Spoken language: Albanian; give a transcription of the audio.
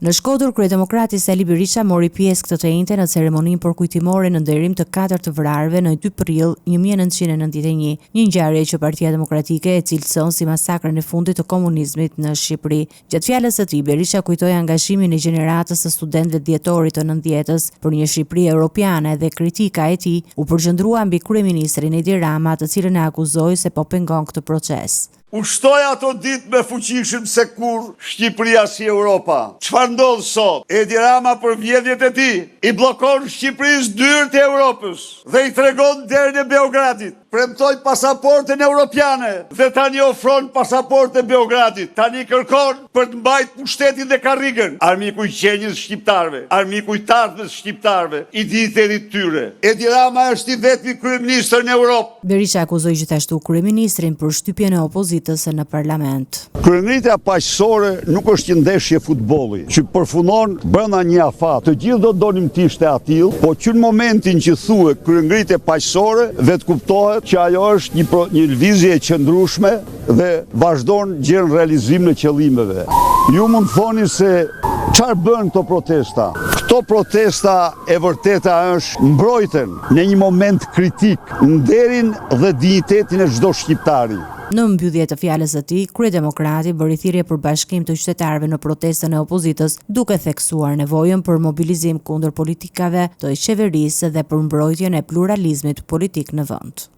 Në Shkodër, kryedemokrati Sali Berisha mori pjesë këtë të njëjtën në ceremoninë përkujtimore në nderim të 4 të vrarëve në 2 prill 1991, një ngjarje që Partia Demokratike e cilëson si masakrën e fundit të komunizmit në Shqipëri. Gjatë fjalës së tij, Berisha kujtoi angazhimin e gjeneratës së studentëve dhjetorit të 90-s për një Shqipëri europiane dhe kritika e tij u përgjendrua mbi kryeministrin Edi Rama, të cilën e akuzoi se po pengon këtë proces. Ushtoj ato ditë me fuqishëm se kur Shqipëria si Europa. Çfarë ndodh sot? Edi Rama për vjedhjet e tij i bllokon Shqipërisë dyert e Europës dhe i tregon derën e Beogradit. Premtoi pasaportën europiane dhe tani ofron pasaportën e Beogradit. Tani kërkon për të mbajtur pushtetin dhe karrigën. Armiku i qenjës shqiptarëve, armiku i tartës shqiptarëve, i ditërit tyre. Edi Rama është i vetmi kryeminist në Europë. Berisha akuzoi gjithashtu kryeministrin për shtypjen e opozitës në parlament. Kryengritja paqësore nuk është një ndeshje futbolli, që përfundon brenda një afat. Të gjithë do donim të ishte atill, po që në momentin që thuhet kryengritje paqësore, vetë kuptohet që ajo është një lëvizje e qëndrueshme dhe vazhdon gjën realizim në qëllimeve. Ju mund të thoni se çfarë bën këto protesta? Këto protesta e vërteta është mbrojtën në një moment kritik, nderin dhe dinjitetin e çdo shqiptari. Në mbyllje të fjalës së tij, kryedemokrati bëri thirrje për bashkim të qytetarëve në protestën e opozitës, duke theksuar nevojën për mobilizim kundër politikave të qeverisë dhe për mbrojtjen e pluralizmit politik në vend.